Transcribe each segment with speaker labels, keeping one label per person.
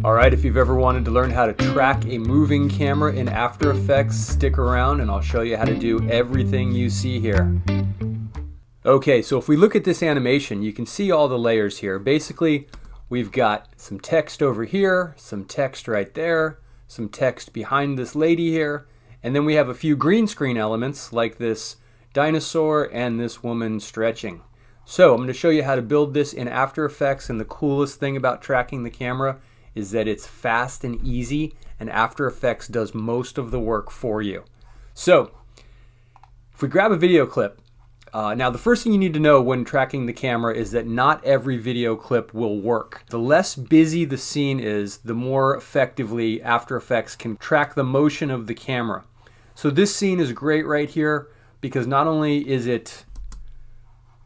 Speaker 1: Alright, if you've ever wanted to learn how to track a moving camera in After Effects, stick around and I'll show you how to do everything you see here. Okay, so if we look at this animation, you can see all the layers here. Basically, we've got some text over here, some text right there, some text behind this lady here, and then we have a few green screen elements like this dinosaur and this woman stretching. So I'm going to show you how to build this in After Effects, and the coolest thing about tracking the camera is that it's fast and easy, and After Effects does most of the work for you. So if we grab a video clip, now the first thing you need to know when tracking the camera is that not every video clip will work. The less busy the scene is, the more effectively After Effects can track the motion of the camera. So this scene is great right here because not only is it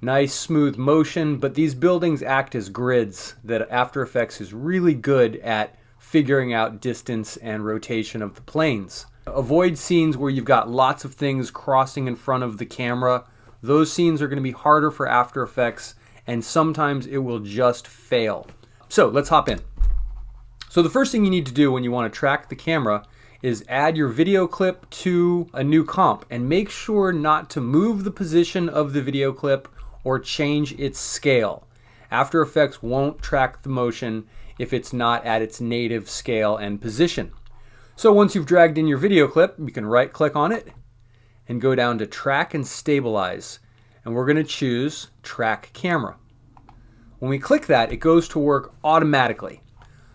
Speaker 1: nice smooth motion, but these buildings act as grids that After Effects is really good at figuring out distance and rotation of the planes. Avoid scenes where you've got lots of things crossing in front of the camera. Those scenes are going to be harder for After Effects, and sometimes it will just fail. So let's hop in. So the first thing you need to do when you want to track the camera is add your video clip to a new comp, and make sure not to move the position of the video clip or change its scale. After Effects won't track the motion if it's not at its native scale and position. So once you've dragged in your video clip, you can right click on it and go down to Track and Stabilize, and we're going to choose Track Camera. When we click that, it goes to work automatically.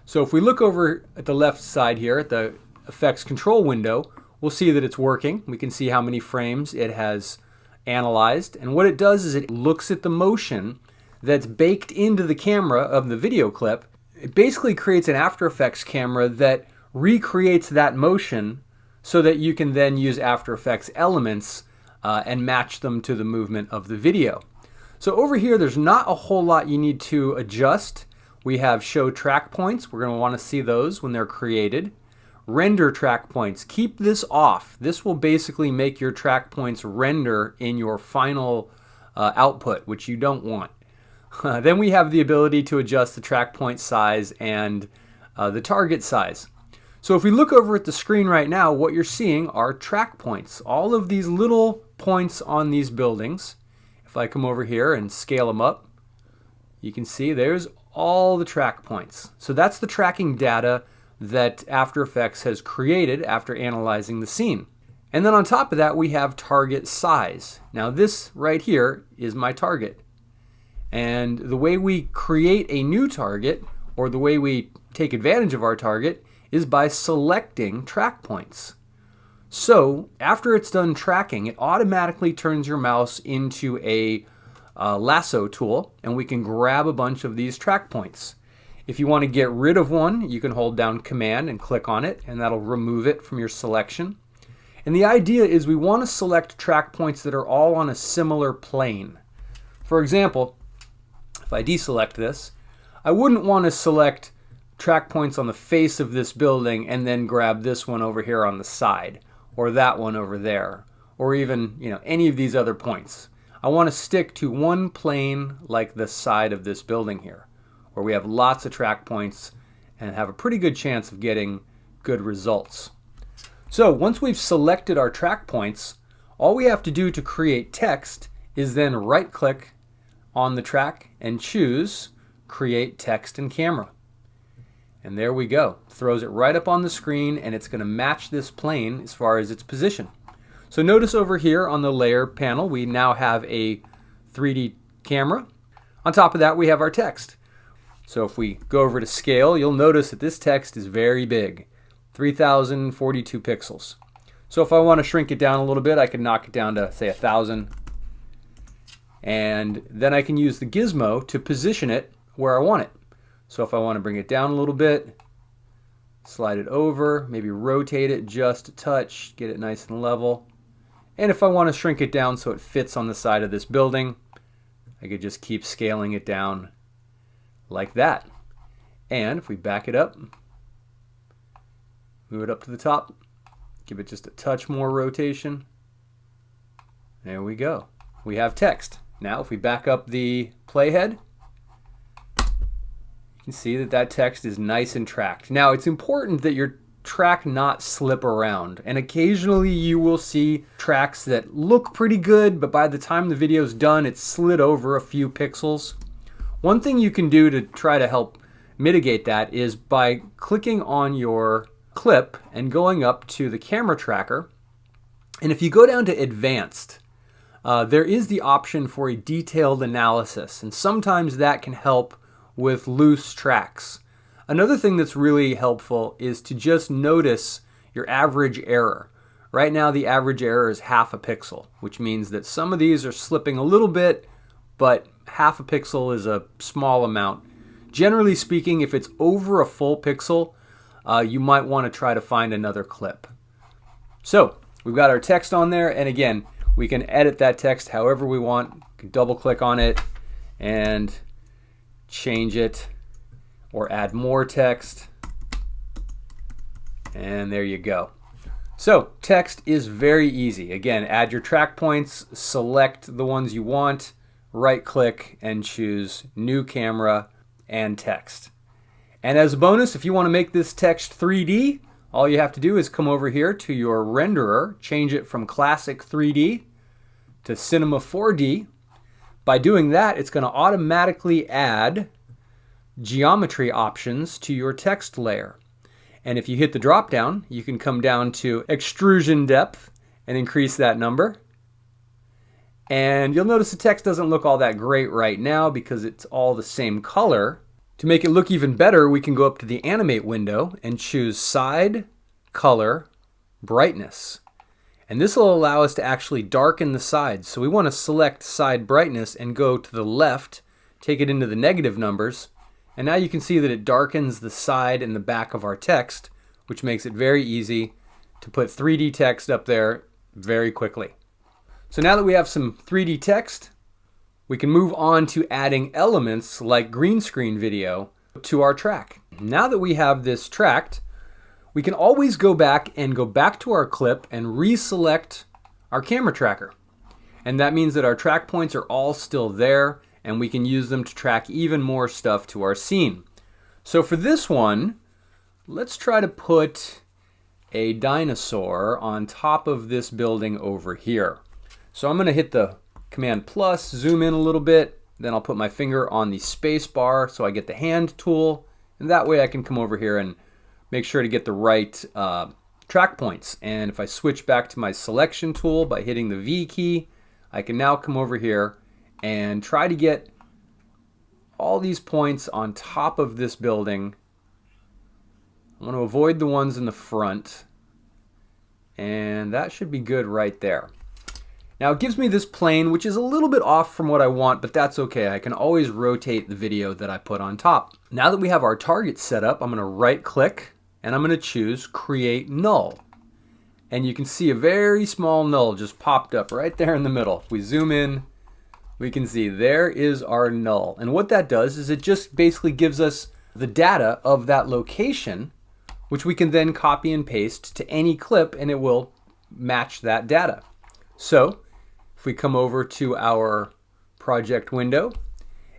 Speaker 1: So if we look over at the left side here at the Effects Control window, we'll see that it's working. We can see how many frames it has analyzed, and what it does is it looks at the motion that's baked into the camera of the video clip. It basically creates an After Effects camera that recreates that motion so that you can then use After Effects elements and match them to the movement of the video. So over here there's not a whole lot you need to adjust. We have show track points. We're going to want to see those when they're created. Render track points. Keep this off. This will basically make your track points render in your final output, which you don't want. Then we have the ability to adjust the track point size and the target size. So if we look over at the screen right now, what you're seeing are track points. All of these little points on these buildings. If I come over here and scale them up, you can see there's all the track points. So that's the tracking data that After Effects has created after analyzing the scene. And then on top of that, we have target size. Now this right here is my target. And the way we create a new target, or the way we take advantage of our target, is by selecting track points. So after it's done tracking, it automatically turns your mouse into a lasso tool, and we can grab a bunch of these track points. If you want to get rid of one, you can hold down Command and click on it, and that'll remove it from your selection. And the idea is we want to select track points that are all on a similar plane. For example, if I deselect this, I wouldn't want to select track points on the face of this building and then grab this one over here on the side, or that one over there, or even, any of these other points. I want to stick to one plane like the side of this building here, where we have lots of track points and have a pretty good chance of getting good results. So once we've selected our track points, all we have to do to create text is then right click on the track and choose Create Text and Camera. And there we go. Throws it right up on the screen, and it's going to match this plane as far as its position. So notice over here on the layer panel, we now have a 3D camera. On top of that, we have our text. So if we go over to scale, you'll notice that this text is very big, 3042 pixels. So if I want to shrink it down a little bit, I can knock it down to, say, 1000. And then I can use the gizmo to position it where I want it. So if I want to bring it down a little bit, slide it over, maybe rotate it just a touch, get it nice and level. And if I want to shrink it down so it fits on the side of this building, I could just keep scaling it down like that. And if we back it up, move it up to the top, give it just a touch more rotation, there we go. We have text. Now if we back up the playhead, You can see that text is nice and tracked. Now, it's important that your track not slip around, and occasionally you will see tracks that look pretty good, but by the time the video's done, it's slid over a few pixels. One thing you can do to try to help mitigate that is by clicking on your clip and going up to the camera tracker. And if you go down to advanced, there is the option for a detailed analysis, and sometimes that can help with loose tracks. Another thing that's really helpful is to just notice your average error. Right now the average error is half a pixel, which means that some of these are slipping a little bit, but half a pixel is a small amount. Generally speaking, if it's over a full pixel, you might want to try to find another clip. So we've got our text on there, and again, we can edit that text however we want. You can double click on it and change it or add more text, and there you go. So text is very easy. Again, add your track points, select the ones you want, right click and choose new camera and text. And as a bonus, if you want to make this text 3D, all you have to do is come over here to your renderer, change it from Classic 3D to Cinema 4D. By doing that, it's going to automatically add geometry options to your text layer. And if you hit the drop down, you can come down to extrusion depth and increase that number. And you'll notice the text doesn't look all that great right now because it's all the same color. To make it look even better, we can go up to the animate window and choose side, color, brightness. And this will allow us to actually darken the sides. So we want to select side brightness and go to the left, take it into the negative numbers. And now you can see that it darkens the side and the back of our text, which makes it very easy to put 3D text up there very quickly. So now that we have some 3D text, we can move on to adding elements like green screen video to our track. Now that we have this tracked, we can always go back to our clip and reselect our camera tracker. And that means that our track points are all still there, and we can use them to track even more stuff to our scene. So for this one, let's try to put a dinosaur on top of this building over here. So I'm going to hit the Command plus, zoom in a little bit, then I'll put my finger on the space bar so I get the hand tool, and that way I can come over here and make sure to get the right track points. And if I switch back to my selection tool by hitting the V key, I can now come over here and try to get all these points on top of this building. I want to avoid the ones in the front, and that should be good right there. Now it gives me this plane, which is a little bit off from what I want, but that's okay. I can always rotate the video that I put on top. Now that we have our target set up, I'm going to right click and I'm going to choose Create Null. And you can see a very small null just popped up right there in the middle. If we zoom in, we can see there is our null. And what that does is it just basically gives us the data of that location, which we can then copy and paste to any clip and it will match that data. So if we come over to our project window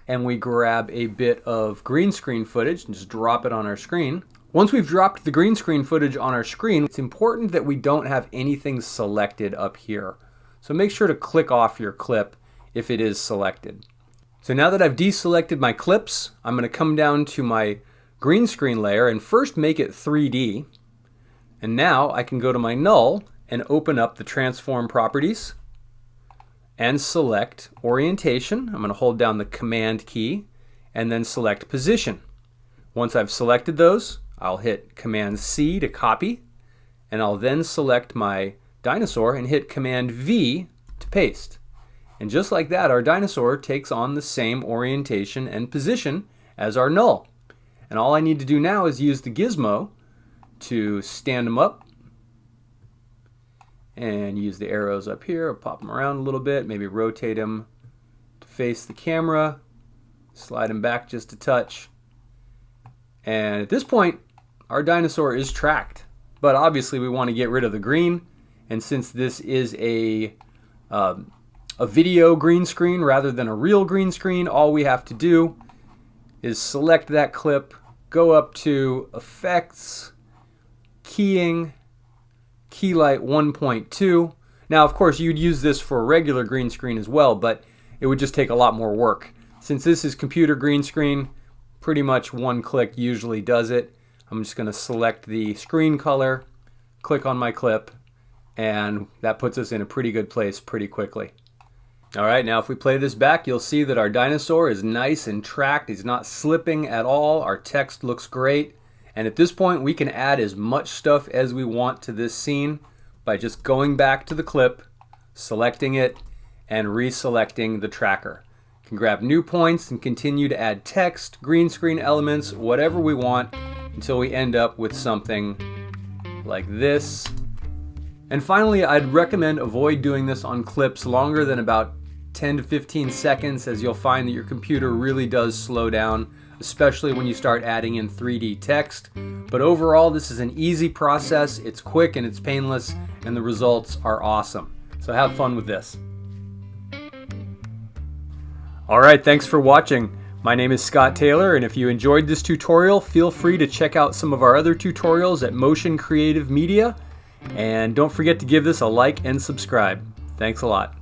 Speaker 1: and we grab a bit of green screen footage and just drop it on our screen. Once we've dropped the green screen footage on our screen, it's important that we don't have anything selected up here. So make sure to click off your clip if it is selected. So now that I've deselected my clips, I'm going to come down to my green screen layer and first make it 3D. And now I can go to my null and open up the transform properties and select orientation. I'm going to hold down the command key and then select position. Once I've selected those, I'll hit Command C to copy, and I'll then select my dinosaur and hit Command V to paste. And just like that, our dinosaur takes on the same orientation and position as our null. And all I need to do now is use the gizmo to stand them up and use the arrows up here, pop them around a little bit, maybe rotate them to face the camera, slide them back just a touch. And at this point, our dinosaur is tracked. But obviously we want to get rid of the green, and since this is a video green screen rather than a real green screen, all we have to do is select that clip, go up to Effects, Keying, Keylight 1.2. Now, of course, you'd use this for a regular green screen as well, but it would just take a lot more work. Since this is computer green screen, pretty much one click usually does it. I'm just going to select the screen color, click on my clip, and that puts us in a pretty good place pretty quickly. All right, now if we play this back, you'll see that our dinosaur is nice and tracked. He's not slipping at all. Our text looks great. And at this point, we can add as much stuff as we want to this scene by just going back to the clip, selecting it, and reselecting the tracker. You can grab new points and continue to add text, green screen elements, whatever we want, until we end up with something like this. And finally, I'd recommend avoid doing this on clips longer than about 10 to 15 seconds, as you'll find that your computer really does slow down, especially when you start adding in 3D text. But overall, this is an easy process. It's quick and it's painless, and the results are awesome. So have fun with this. All right, thanks for watching. My name is Scott Taylor, and if you enjoyed this tutorial, feel free to check out some of our other tutorials at Motion Creative Media. And don't forget to give this a like and subscribe. Thanks a lot.